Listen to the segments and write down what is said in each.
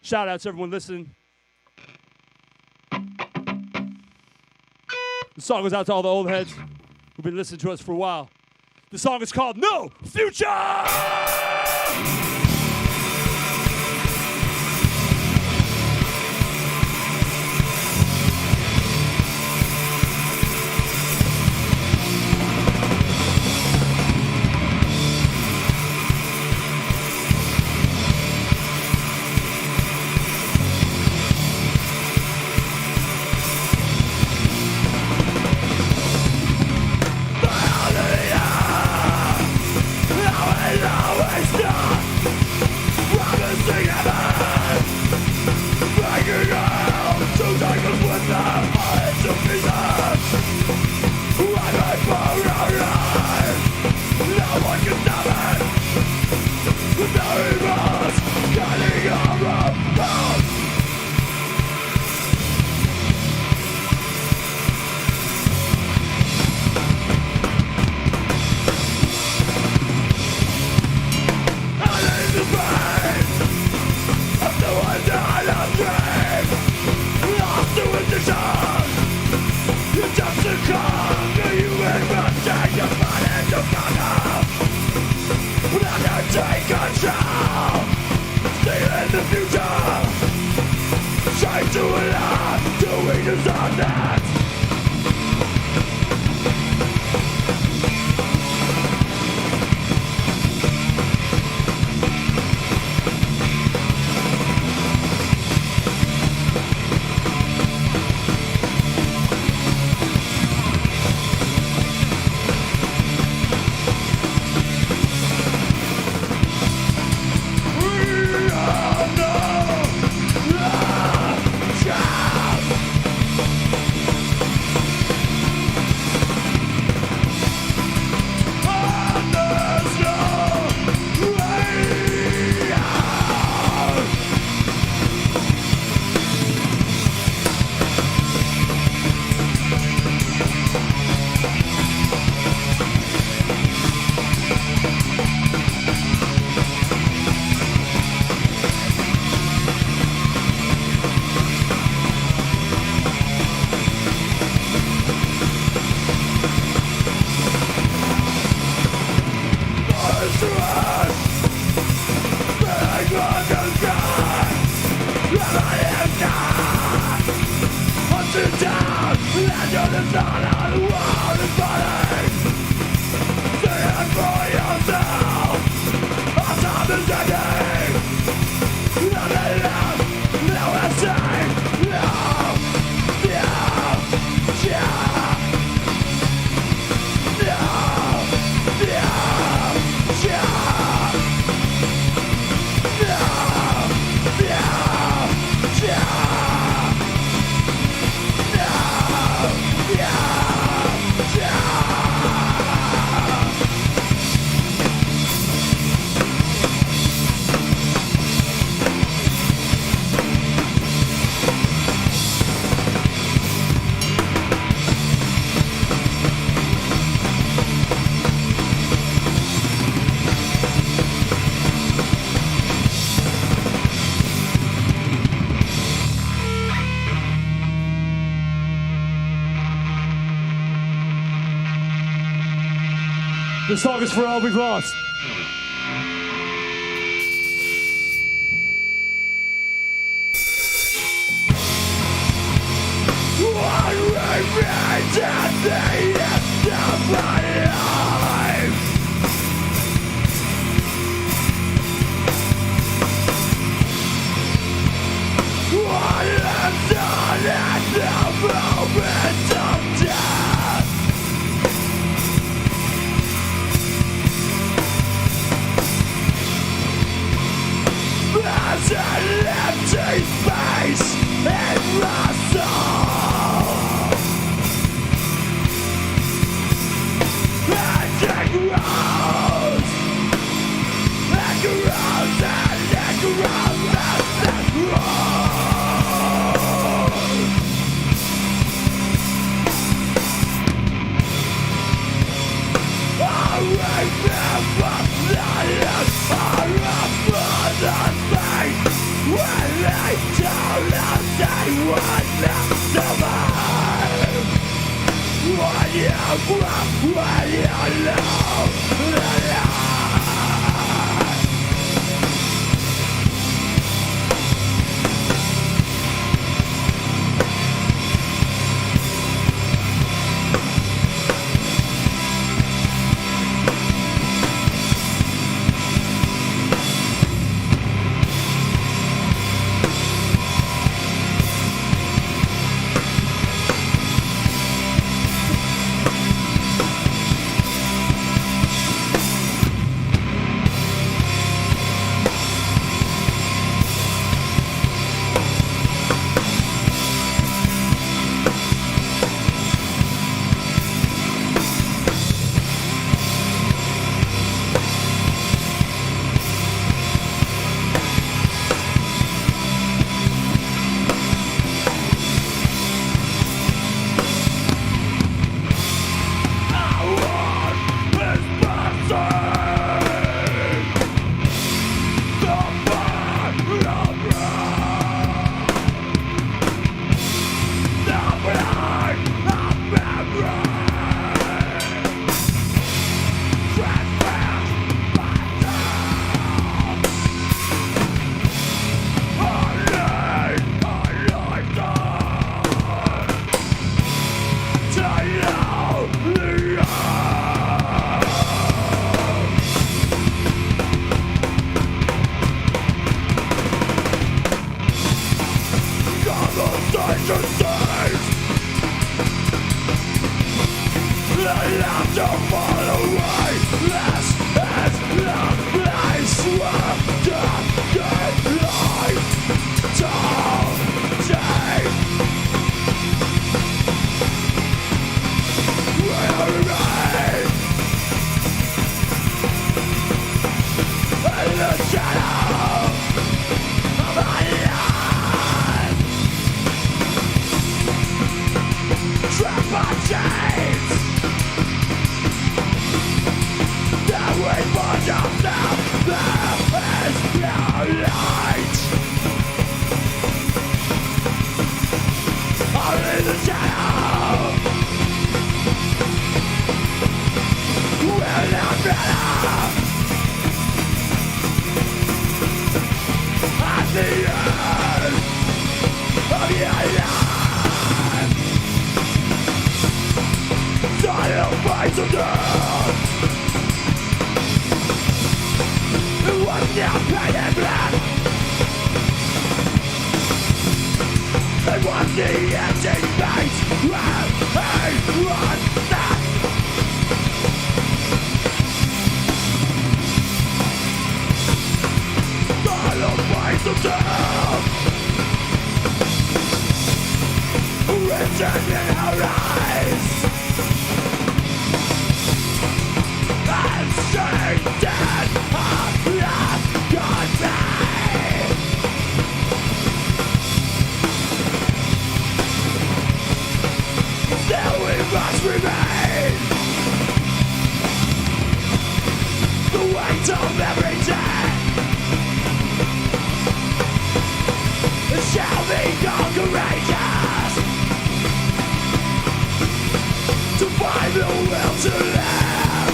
Shout out to everyone listening. The song goes out to all the old heads who've been listening to us for a while. The song is called No Future! The song is for all we've lost. What remains at the end of my life? What I've done at the moment of death? There's an empty space in my soul, and it grows, and grows, and it grows, and it grows. I remember that it's our face when they told us they would not survive. When you know the lie. Shall be courageous to find the will to live.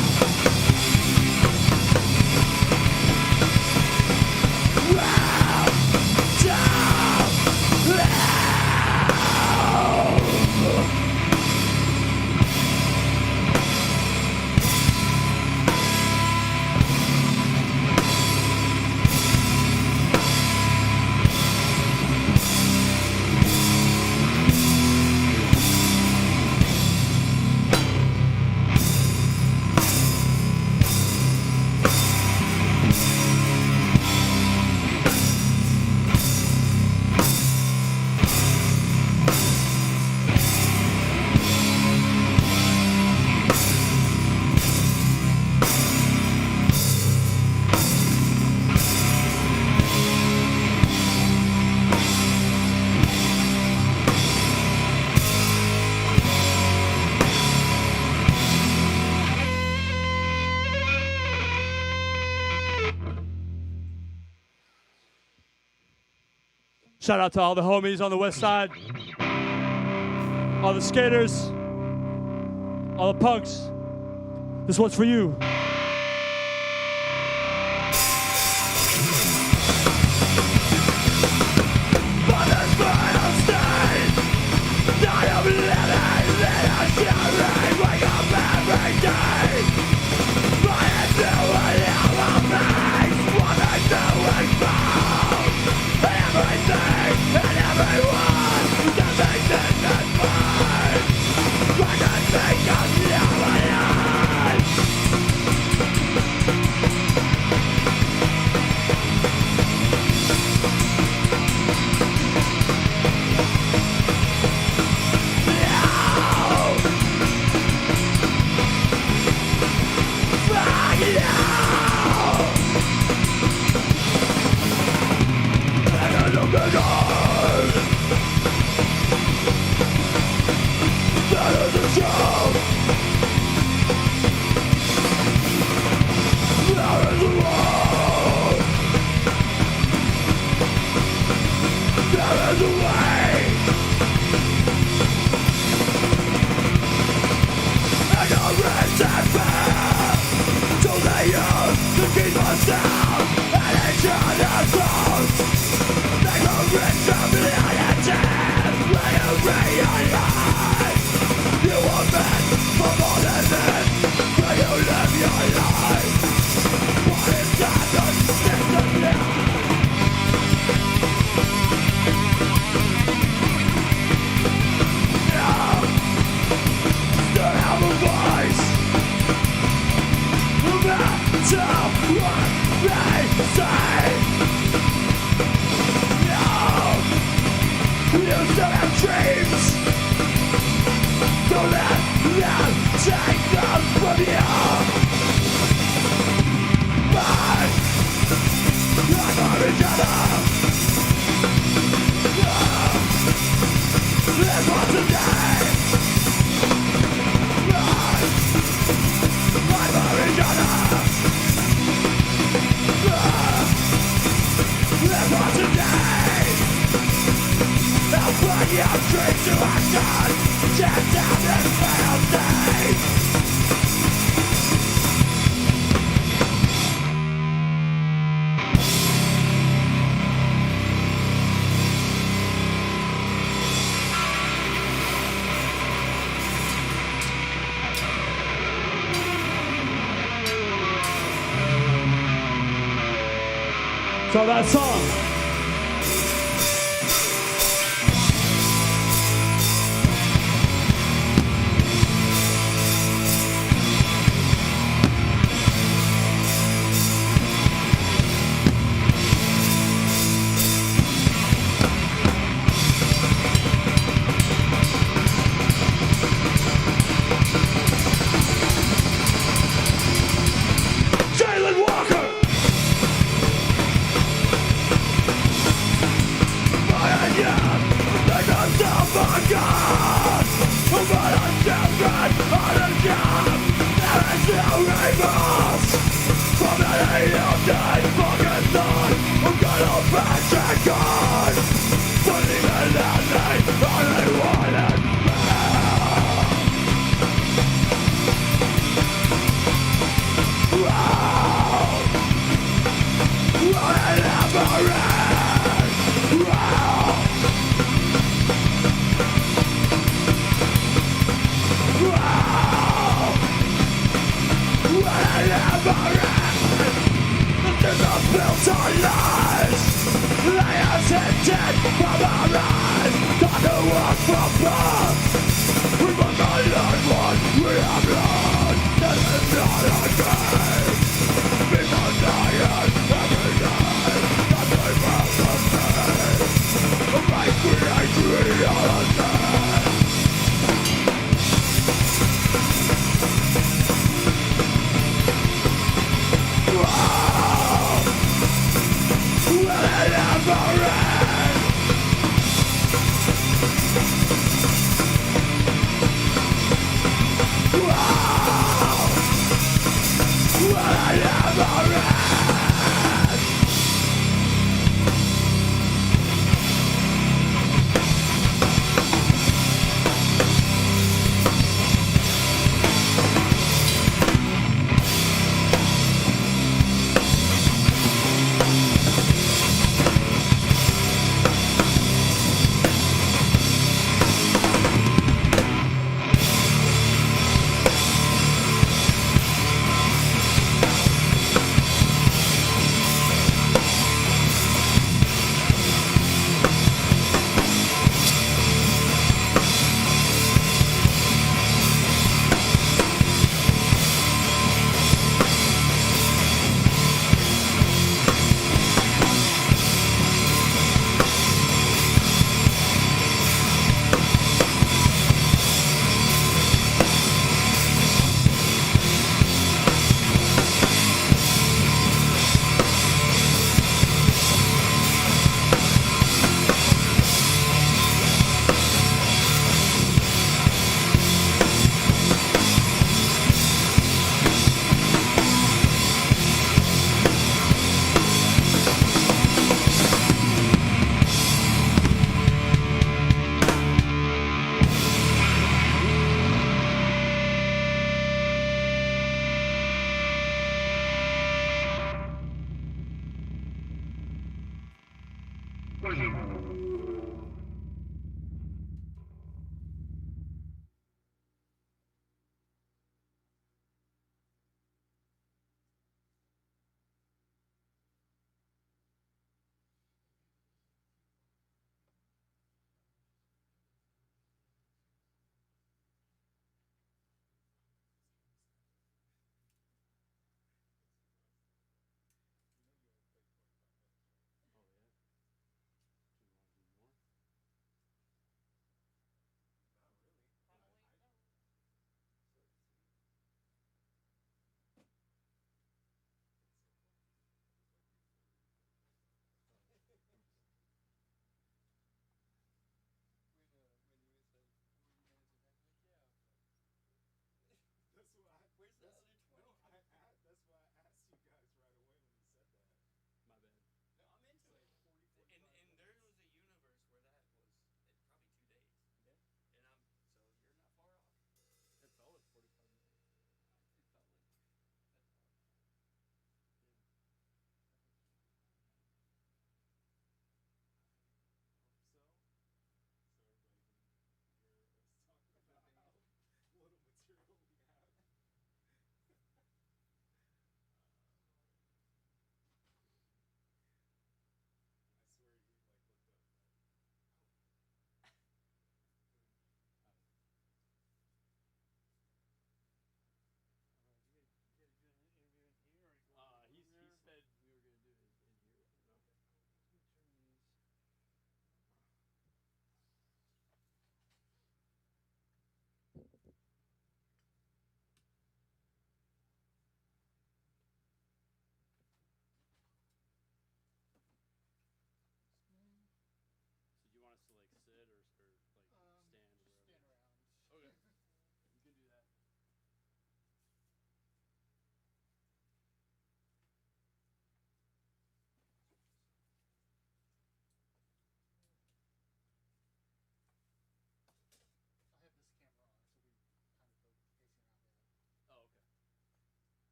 Shout out to all the homies on the west side, all the skaters, all the punks. This one's for you. So that song.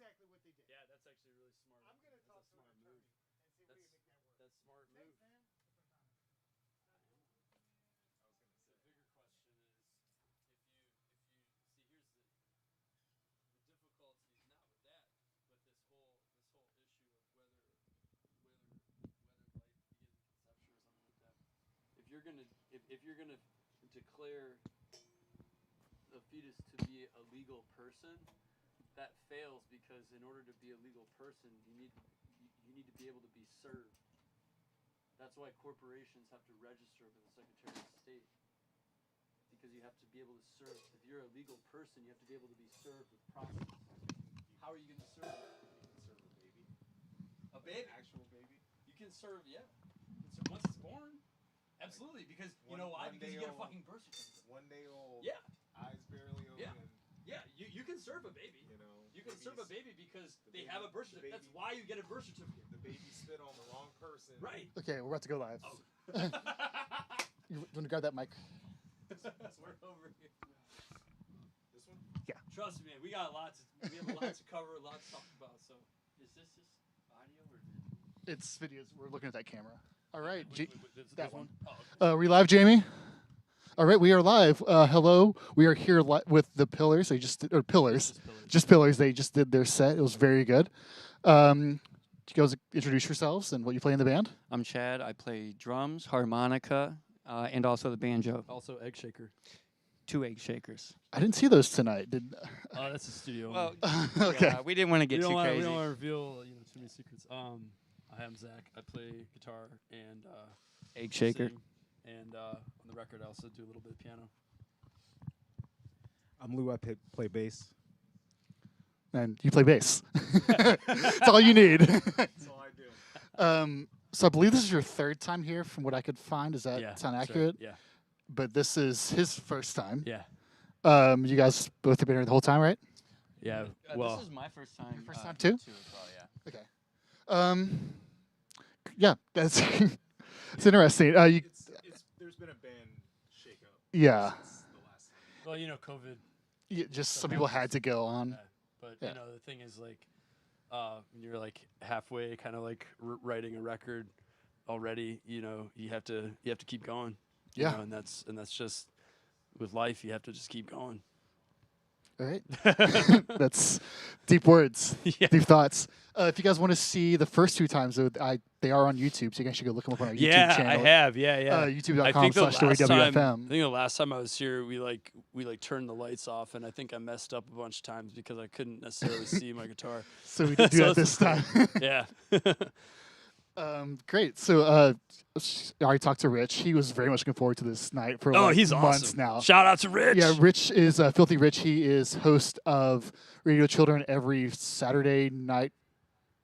exactly what they did. Yeah, that's actually really smart. I'm going to talk to an attorney and see if we can make that work. That's smart move. Thanks, man. The bigger question is, if you see, here's the difficulty is not with that, but this whole issue of whether life begins in conception or something like that. If you're gonna declare a fetus to be a legal person, that fails because in order to be a legal person, you need to be able to be served. That's why corporations have to register with the Secretary of State, because you have to be able to serve. If you're a legal person, you have to be able to be served with process. How are you going to serve it? You can serve a baby. A baby? An actual baby. You can serve, yeah. Once it's born, absolutely. Because you know why? Because you get a fucking birth certificate. 1 day old. Yeah. Eyes barely open. Yeah. Yeah, you can serve a baby. You know. You can serve a baby because they baby, have a birth certificate. That's why you get a birth certificate. The baby spit on the wrong person. Right. Okay, we're about to go live. Oh. You want to grab that mic? We're over here. This one? Trust me, man. We have a lot to cover, a lot to talk about. So, is this just audio or? It's videos. We're looking at that camera. All right, That one. Oh, okay. Are we live, Jamie? All right, we are live. Hello, we are here with the Pillars. They just did, or Pillars, just Pillars. They just did their set. It was very good. You guys introduce yourselves and what you play in the band. I'm Chad. I play drums, harmonica, and also the banjo. Also, egg shaker. 2 egg shakers. I didn't see those tonight. Oh, that's a studio. Well, Okay. yeah, we didn't want to get too crazy. We don't want to reveal too many secrets. I am Zach. I play guitar and Egg shaker. sing, and on the record I also do a little bit of piano. I'm Lou. I play bass. And you play bass. That's all you need. That's all I do. So I believe this is your third time here, from what I could find. Does that sound that's accurate? Right. Yeah. But this is his first time. Yeah. You guys both have been here the whole time, right? Yeah. Well, this is my first time. Your first time too? As well, yeah. Okay. Yeah, that's it's interesting. There's been a band shakeup. Yeah. Since the last time. well, COVID. Yeah, just some people had to go on. But Yeah. the thing is, like, when you're like halfway, kind of like writing a record already, you have to keep going. you Yeah. know, and that's just with life. You have to just keep going. All right. That's deep words, Yeah. deep thoughts. If you guys want to see the first 2 times, they are on YouTube, so you guys should go look them up on our YouTube channel. I have. Yeah. YouTube.com/WRUW-FM. I think the last time I was here, we turned the lights off, and I think I messed up a bunch of times because I couldn't necessarily see my guitar. So we did do So that this time. Yeah. Great. So I already talked to Rich. He was very much looking forward to this night for He's months awesome. now. Shout out to Rich. Yeah, Rich is Filthy Rich. He is host of Radio Children every Saturday night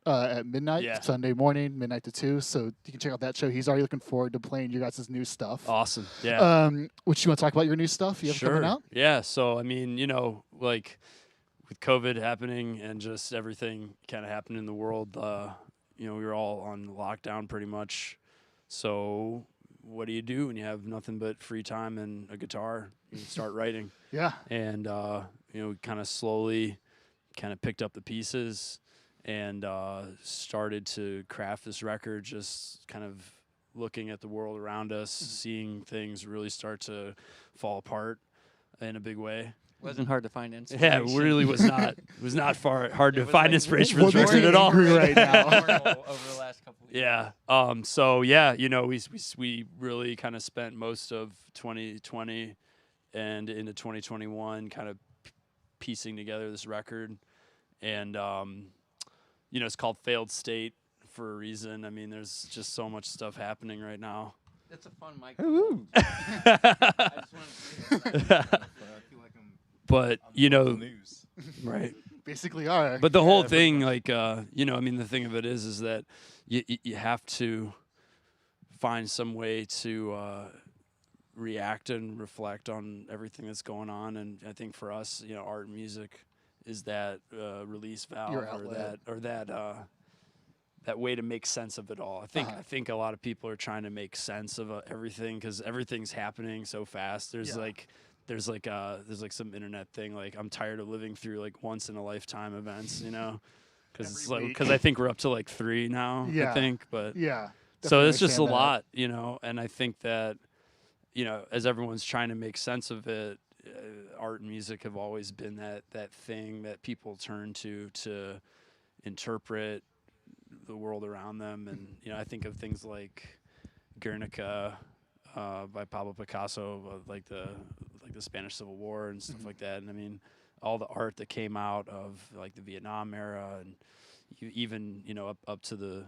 at midnight, Yeah. Sunday morning, midnight to 2. So you can check out that show. He's already looking forward to playing your guys' new stuff. Awesome. Yeah. Which you want to talk about your new stuff you have coming out? Yeah. So, I mean, like with COVID happening and just everything kind of happening in the world, we were all on lockdown pretty much. So what do you do when you have nothing but free time and a guitar? You start writing. Yeah. And, we kind of slowly kind of picked up the pieces and started to craft this record, just kind of looking at the world around us, seeing things really start to fall apart in a big way. Wasn't hard to find inspiration. Yeah, it really was not. It was not hard to was find like, inspiration for what this makes record you at all. angry right now? Over the last couple of years. Yeah. So yeah, we really kind of spent most of 2020 and into 2021 kind of piecing together this record, and it's called Failed State for a reason. I mean, there's just so much stuff happening right now. That's a fun mic. Woo. I just wanted to say that. I feel like I'm But on the news. right. Basically are. But the whole thing, like, the thing of it is that you have to find some way to react and reflect on everything that's going on. And I think for us, art and music is that release valve Your or outlet. that way to make sense of it all. I think a lot of people are trying to make sense of everything because everything's happening so fast. There's Yeah. like there's like some internet thing like I'm tired of living through like once in a lifetime events, you know, because I think we're up to like 3 now. Yeah. I think, but Yeah. so it's just a understand that. lot, you know, and I think that, you know, as everyone's trying to make sense of it, art and music have always been that thing that people turn to interpret the world around them. And, you know, I think of things like Guernica by Pablo Picasso, like the Spanish Civil War and stuff like that. And I mean, all the art that came out of like the Vietnam era and even, you know, up to the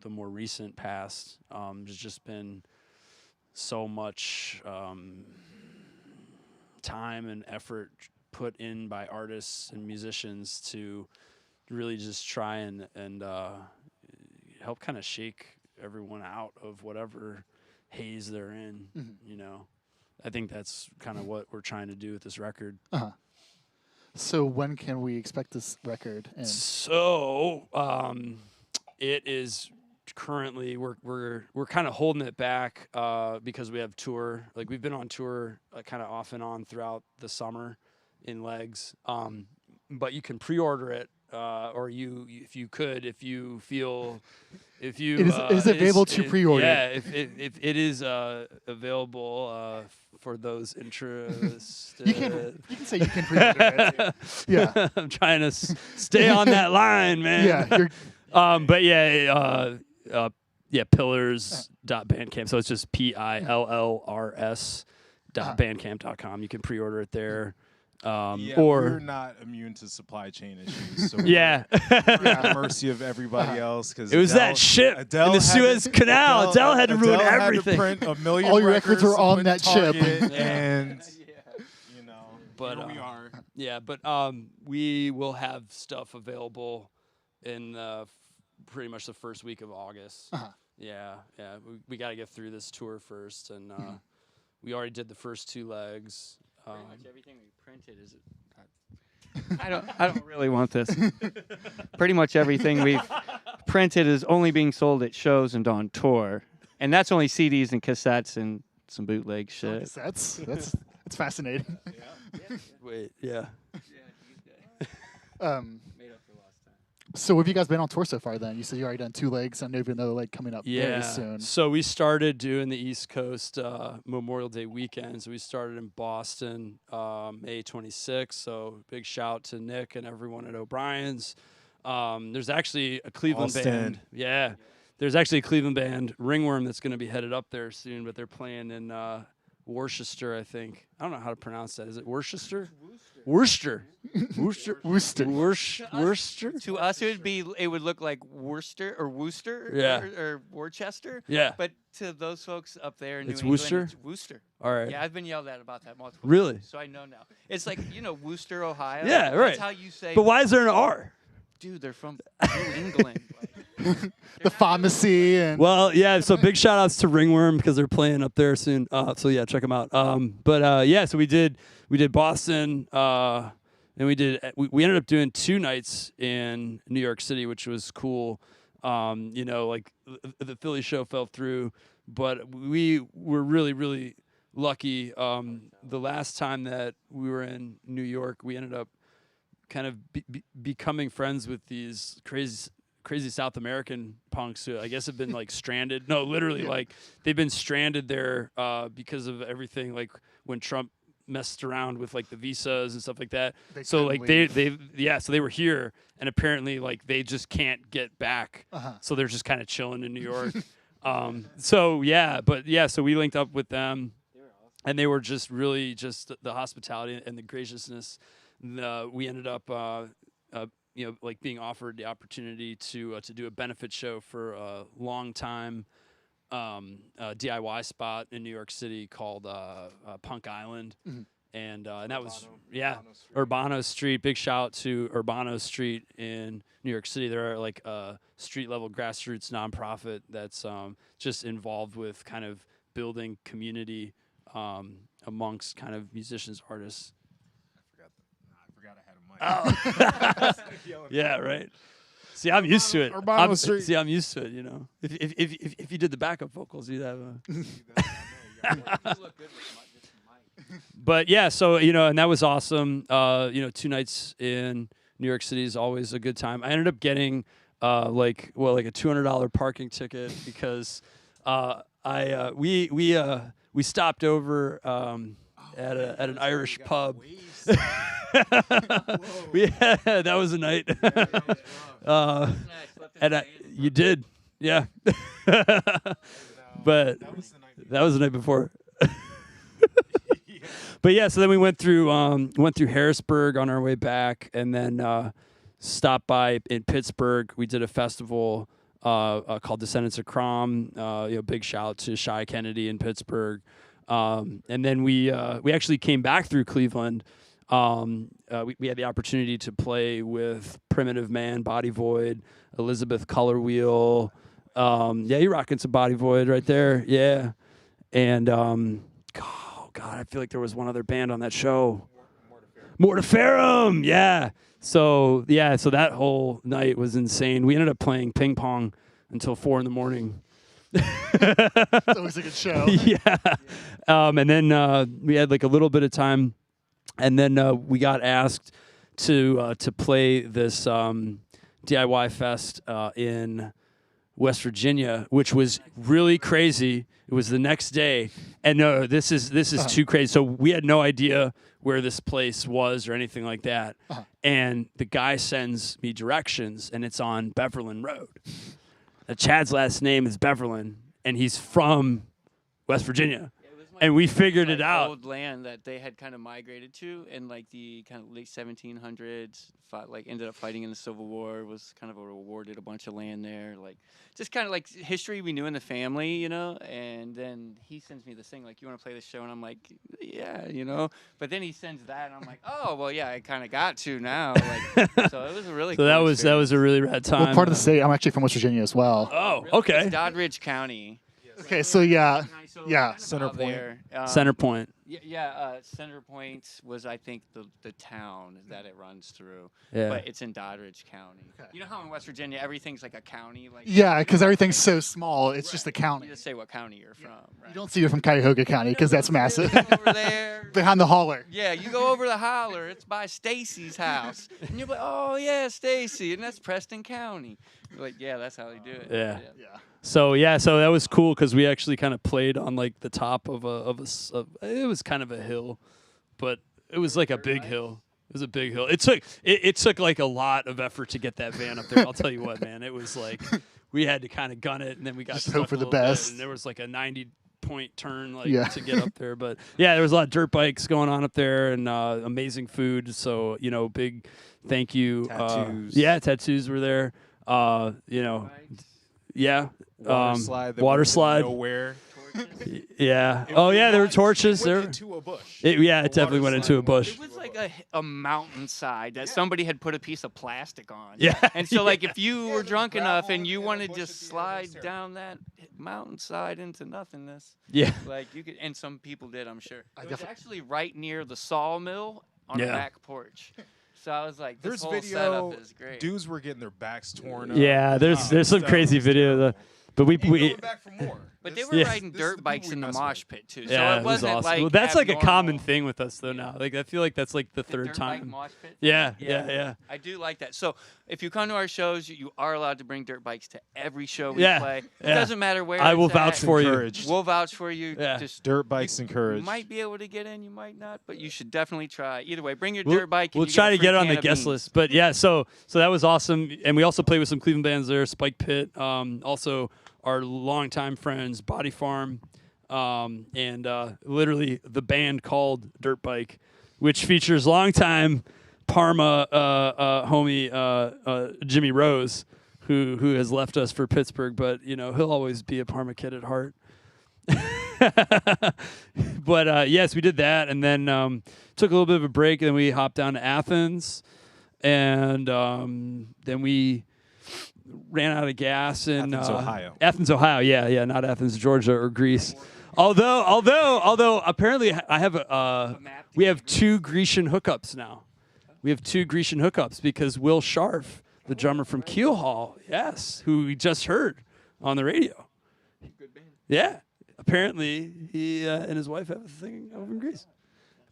more recent past, there's just been so much time and effort put in by artists and musicians to really just try and help kind of shake everyone out of whatever haze they're in. You know, I think that's kind of what we're trying to do with this record. So when can we expect this record? So it is currently we're kind of holding it back because we have tour. Like we've been on tour kind of off and on throughout the summer in legs. But you can pre-order it, or if you feel. If you is it available to pre-order? Yeah, if it is available for those interested. You can say you can pre-order it. Yeah. I'm trying to stay on that line, man. Yeah. But pillars.bandcamp. So it's just PILLRS.bandcamp.com. You can pre-order it there. We're not immune to supply chain issues. So we're at the mercy of everybody else. Because it was that ship in the Suez Canal. Adele had to ruin everything. Had to print 1 million all your records were on that ship. And you know, but here we are. Yeah, but we will have stuff available in pretty much the first week of August. Yeah. We got to get through this tour first, and we already did the first 2 legs. Pretty much everything we printed is. I don't really want this. Pretty much everything we've printed is only being sold at shows and on tour, and that's only CDs and cassettes and some bootleg shit. Cassettes? That's fascinating. Wait, yeah. Made up for lost time. So have you guys been on tour so far then? You said you already done 2 legs. I know even though like coming up very soon. So we started doing the East Coast Memorial Day weekend. So we started in Boston May 26th. So big shout to Nick and everyone at O'Brien's. There's actually a Cleveland band. Yeah. There's actually a Cleveland band, Ringworm, that's going to be headed up there soon, but they're playing in Worcester, I think. I don't know how to pronounce that. Is it Worcester? Worcester. Worcester. To us, it would look like Worcester or Worcester or Worcester. Yeah. But to those folks up there in New It's England, Worcester? it's Worcester. All right. Yeah, I've been yelled at about that multiple Really? times, so I know now. It's like, Worcester, Ohio. Yeah, right. That's how you say. But why is there an R? Dude, they're from New England. The pharmacy and Well, yeah. So big shout outs to Ringworm because they're playing up there soon. So yeah, check them out. So we did Boston, and we ended up doing 2 nights in New York City, which was cool. Like the Philly show fell through, but we were really, really lucky. The last time that we were in New York, we ended up kind of becoming friends with these crazy South American punks who I guess have been like stranded. No, literally, like they've been stranded there because of everything. Like when Trump messed around with like the visas and stuff like that. So like they were here, and apparently like they just can't get back. So they're just kind of chilling in New York. So we linked up with them, and they were just really just the hospitality and the graciousness. We ended up being offered the opportunity to do a benefit show for a long time DIY spot in New York City called Punk Island. And that was Urbano Street. Big shout out to Urbano Street in New York City. They're like a street level grassroots nonprofit that's just involved with kind of building community amongst kind of musicians, artists. I forgot I had a mic. Yeah, right. See, I'm used to it. Urbano Street. I'm used to it. You know, if you did the backup vocals, you'd have a. You look good with just a mic. But yeah, so and that was awesome. 2 nights in New York City is always a good time. I ended up getting like a $200 parking ticket because we stopped over at an Irish pub. That was a night. And you did, yeah. But that was the night before. But yeah, so then we went through Harrisburg on our way back, and then stopped by in Pittsburgh. We did a festival called Descendants of Crom. Big shout out to Shy Kennedy in Pittsburgh. And then we actually came back through Cleveland. We had the opportunity to play with Primitive Man, Body Void, Elizabeth Color Wheel. You're rocking some Body Void right there. Yeah. And God, I feel like there was one other band on that show. Mortiferum, yeah. So that whole night was insane. We ended up playing ping pong until 4 a.m. It's always a good show. Yeah. And then we had like a little bit of time, and then we got asked to play this DIY fest in West Virginia, which was really crazy. It was the next day, and no, this is too crazy. So we had no idea where this place was or anything like that. And the guy sends me directions, and it's on Beverland Road. Chad's last name is Beverland, and he's from West Virginia. And we figured it out. Old land that they had kind of migrated to in like the kind of late 1700s. Ended up fighting in the Civil War. Was kind of awarded a bunch of land there. Like just kind of like history we knew in the family, And then he sends me this thing like, "You want to play this show?" And I'm like, "Yeah, But then he sends that, and I'm like, "Oh, well, yeah, I kind of got to now." So it was a really. So cool that was a really rad time. Well, part of the state. I'm actually from West Virginia as well. Oh, really? okay. It's Doddridge County. Okay, so yeah. Center Point. Center Point. Center Point was, I think, the town that it runs through. Yeah. But it's in Doddridge County. Okay. You know how in West Virginia everything's like a county? Yeah, because everything's so small. It's just a county. You just say what county you're from. Right? You don't say you're from Cuyahoga County because that's massive. Over there. Behind the holler. Yeah, you go over the holler. It's by Stacy's house. And you're like, "Oh, yeah, Stacy." And that's Preston County. You're like, yeah, that's how they do it. Yeah. So that was cool because we actually kind of played on like the top of it was kind of a hill, but it was like a big hill. It was a big hill. It took like a lot of effort to get that van up there. I'll tell you what, man. It was like we had to kind of gun it, and then we got just hope for the best. And there was like a 90-point turn to get up there, but yeah, there was a lot of dirt bikes going on up there and amazing food. So big thank you. Tattoos. Tattoos were there. Yeah. Water slide. Nowhere. Yeah. There were torches. It went into a bush. It definitely went into a bush. It was like a mountainside that somebody had put a piece of plastic on. Yeah. And so, like, if you were drunk enough and you wanted to slide down that mountainside into nothingness, like you could, and some people did, I'm sure. It was actually right near the sawmill on a back porch. So I was like, this whole setup is great. Dudes were getting their backs torn up. Yeah, there's some crazy video. But we going back for more. But they were riding dirt bikes in the mosh pit too. So yeah, it wasn't awesome. like well, that's like a abnormal. common thing with us though now. Like I feel like that's like the third dirt time. Bike mosh pit? Yeah. I do like that. So if you come to our shows, you are allowed to bring dirt bikes to every show we play. It doesn't matter where. I will it's vouch at. for you. We'll vouch for you. Yeah. Just dirt bikes encouraged. You might be able to get in, you might not, but you should definitely try. Either way, bring your dirt bike. We'll try to get it on the guest list. But yeah, so that was awesome, and we also played with some Cleveland bands there. Spike Pit, also our longtime friends, Body Farm, and literally the band called Dirt Bike, which features longtime Parma homie Jimmy Rose, who has left us for Pittsburgh, but he'll always be a Parma kid at heart. But yes, we did that, and then took a little bit of a break, and then we hopped down to Athens, and then we ran out of gas in Ohio. Athens, Ohio. Yeah, not Athens, Georgia, or Greece. Although apparently I have we have 2 Grecian hookups now. We have 2 Grecian hookups because Will Scharf, the drummer from Keel Hall, who we just heard on the radio. Good band. Yeah, apparently he and his wife have a thing over in Greece.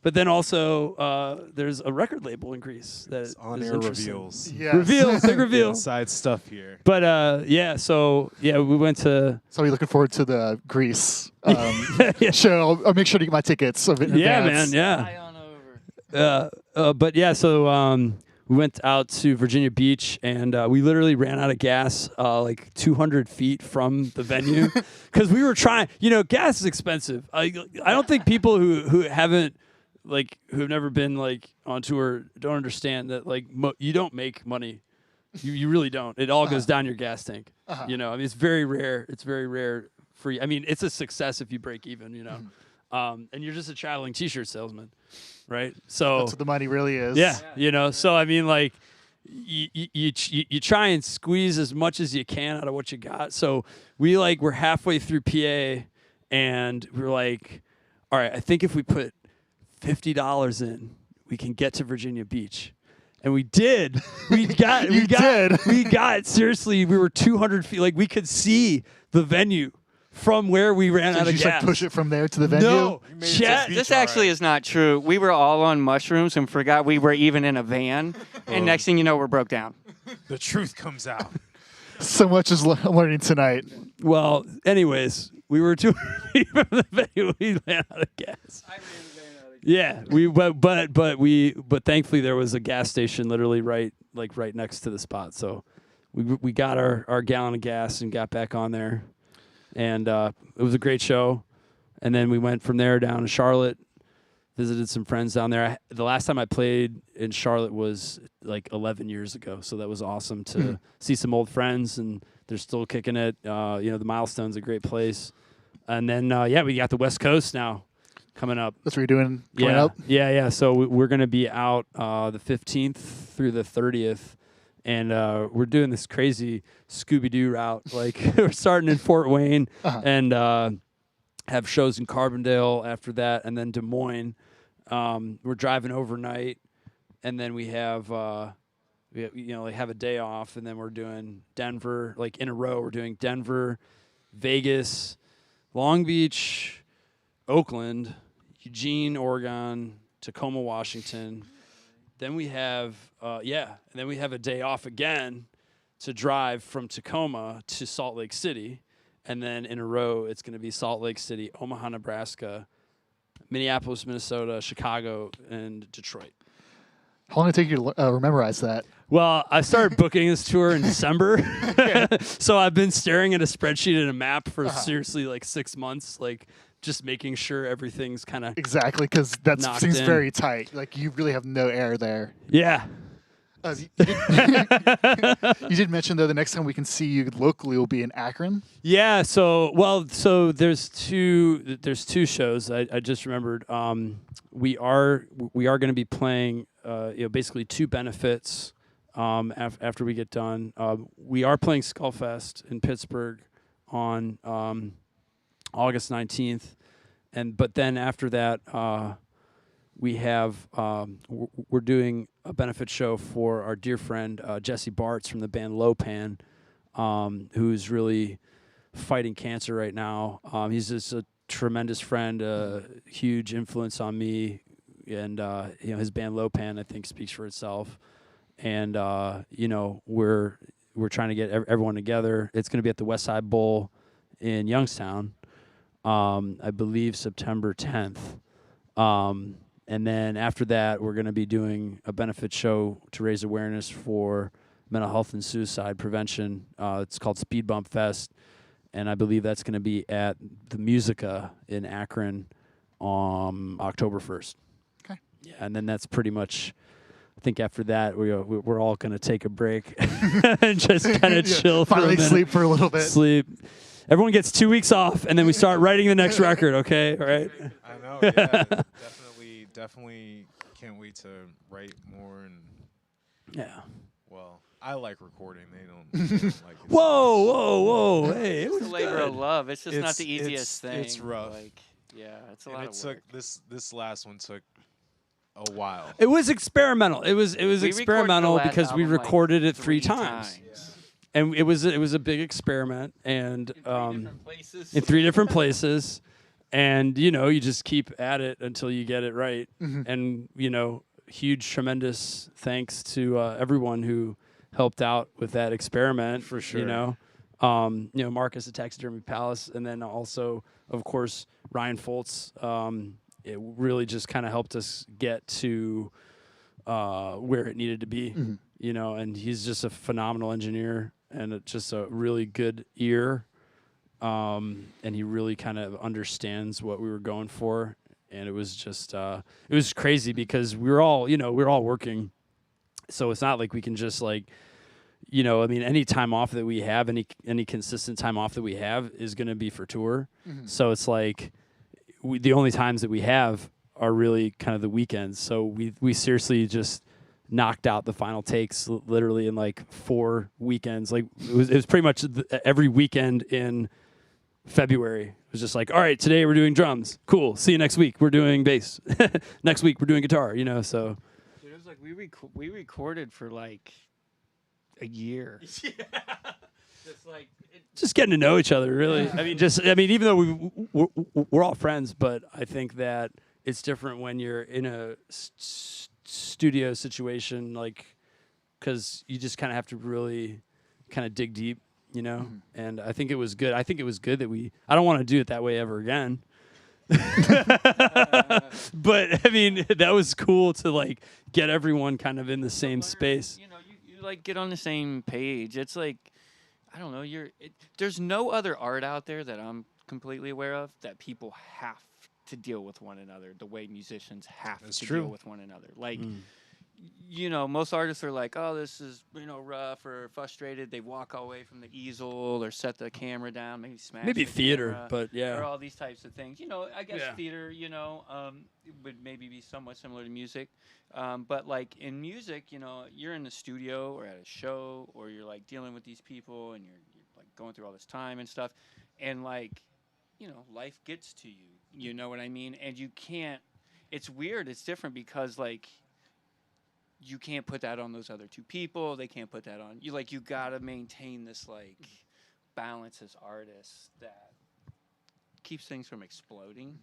But then also, there's a record label in Greece that On is air interesting. reveals. Yes. Reveals, big reveal. Inside stuff here. But we went to. So we're looking forward to the Greece Yeah. show. I'll make sure to get my tickets in Yeah, advance. man. Yeah. Fly on over. But yeah, so we went out to Virginia Beach, and we literally ran out of gas like 200 feet from the venue because we were trying. Gas is expensive. I don't think people who haven't who've never been on tour don't understand that you don't make money. You really don't. It all goes down your gas tank. I mean, it's very rare. It's very rare for you. I mean, it's a success if you break even. And you're just a traveling T-shirt salesman. Right, so That's what the money really is. Yeah, So I mean, you try and squeeze as much as you can out of what you got. So we're halfway through PA, and we're like, all right, I think if we put $50 in, we can get to Virginia Beach. And we did. We got seriously. We were 200 feet. We could see the venue from where we ran out of you gas. Just push it from there to the venue? No, Chet, This actually is not true. We were all on mushrooms and forgot we were even in a van. And next thing you know, we're broke down. The truth comes out. So much is learning tonight. Well, anyways, we were 200 feet from the venue. We ran out of gas. Yeah, but thankfully there was a gas station literally right next to the spot. So we got our gallon of gas and got back on there. And it was a great show. And then we went from there down to Charlotte, visited some friends down there. The last time I played in Charlotte was 11 years ago. So that was awesome to see some old friends, and they're still kicking it. The Milestone's a great place. And then, we got the West Coast now coming up. That's what you're doing coming up? Yeah. So we're going to be out the 15th through the 30th. And we're doing this crazy Scooby-Doo route. We're starting in Fort Wayne and have shows in Carbondale after that, and then Des Moines. We're driving overnight, and then we have have a day off, and then we're doing Denver in a row. We're doing Denver, Vegas, Long Beach, Oakland, Eugene, Oregon, Tacoma, Washington. Then we have a day off again to drive from Tacoma to Salt Lake City. And then in a row, it's going to be Salt Lake City, Omaha, Nebraska, Minneapolis, Minnesota, Chicago, and Detroit. How long did it take you to memorize that? Well, I started booking this tour in December. So I've been staring at a spreadsheet and a map for seriously 6 months, just making sure everything's kind of exactly, because that seems in. very tight. You really have no air there. Yeah. You did mention though the next time we can see you locally will be in Akron. Yeah. So there's two shows. I just remembered. We are going to be playing basically two benefits after we get done. We are playing Skullfest in Pittsburgh on August 19th, but then after that, we have we're doing a benefit show for our dear friend Jesse Bartz from the band Lopan, who's really fighting cancer right now. He's just a tremendous friend, a huge influence on me, and his band Lopan I think speaks for itself. And we're trying to get everyone together. It's going to be at the West Side Bowl in Youngstown. I believe September 10th. And then after that, we're going to be doing a benefit show to raise awareness for mental health and suicide prevention. It's called Speed Bump Fest, and I believe that's going to be at the Musica in Akron on October 1st. Okay. Yeah, and then that's pretty much. I think after that, we're all going to take a break and just kind of chill for a minute. Finally sleep for a little bit. Sleep. Everyone gets 2 weeks off, and then we start writing the next record, okay? All right? I know, yeah. Definitely can't wait to write more. And Yeah. well, I like recording. They don't like it. Whoa. Hey, it It's was a labor good. of love. It's just not It's- the easiest thing. it's rough. It's a And lot it of took work. this last one took a while. It was experimental. It was We recorded the experimental last because we album, like, recorded it 3 3 times. And it was a big experiment, and In 3 different places. in 3 different places. And, you just keep at it until you get it right. And, huge, tremendous thanks to everyone who helped out with that experiment. For sure. Marcus at Taxidermy Palace, and then also, of course, Ryan Foltz. It really just kind of helped us get to where it needed to be, and he's just a phenomenal engineer and just a really good ear. And he really kind of understands what we were going for. And it was just, it was crazy because we were all working. So it's not like we can just any time off that we have, any consistent time off that we have is going to be for tour. So it's like the only times that we have are really kind of the weekends. So we seriously just knocked out the final takes literally in like 4 weekends. Like it was pretty much every weekend in February. It was just like, all right, today we're doing drums. Cool. See you next week. We're doing bass. Next week we're doing guitar, so. Dude, it was like we recorded for like a year. Just getting to know each other, really. Yeah. Even though we're all friends, but I think that it's different when you're in a studio situation, because you just kind of have to really kind of dig deep, And I think it was good. I think it was good that I don't want to do it that way ever again. But that was cool to get everyone kind of in the same space. You get on the same page. It's like, I don't know, there's no other art out there that I'm completely aware of that people have to deal with one another the way musicians have to deal with one another. Most artists are like, oh, this is, rough or frustrated. They walk away from the easel or set the camera down, maybe smash Maybe the theater, camera, but yeah. Or all these types of things. I guess theater, would maybe be somewhat similar to music. But in music, you're in the studio or at a show or you're dealing with these people and you're going through all this time and stuff. And life gets to you. You know what I mean? And you can't, it's weird. It's different because you can't put that on those other two people. They can't put that on you. You gotta maintain this balance as artists that keeps things from exploding.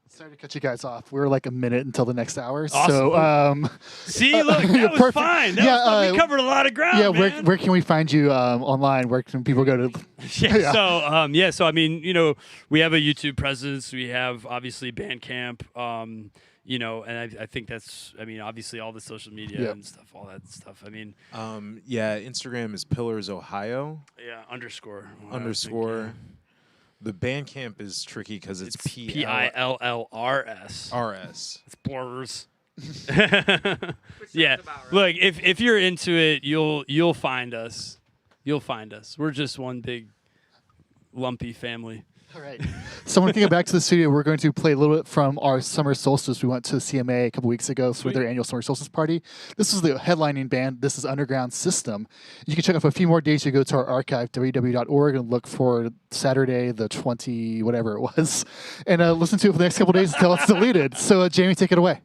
Sorry to cut you guys off. We're like a minute until the next hour. Awesome. So, see, look, that was fine. That was fun. We covered a lot of ground. Yeah, man. Where can we find you online? Where can people go to? So we have a YouTube presence. We have obviously Bandcamp. And I think that's, obviously all the social media and stuff, all that stuff. Instagram is Pillars Ohio. Yeah, underscore. The Bandcamp is tricky because it's PILLRS. RS. It's blurs. Yeah. Right. Look, if you're into it, you'll find us. You'll find us. We're just one big lumpy family. All right. So when we get back to the studio, we're going to play a little bit from our summer solstice. We went to CMA a couple weeks ago for their annual summer solstice party. This is the headlining band. This is Underground System. You can check out a few more dates. You go to our archive, WRUW.org, and look for Saturday, the 20, whatever it was, and listen to it for the next couple days until it's deleted. So, Jamie, take it away.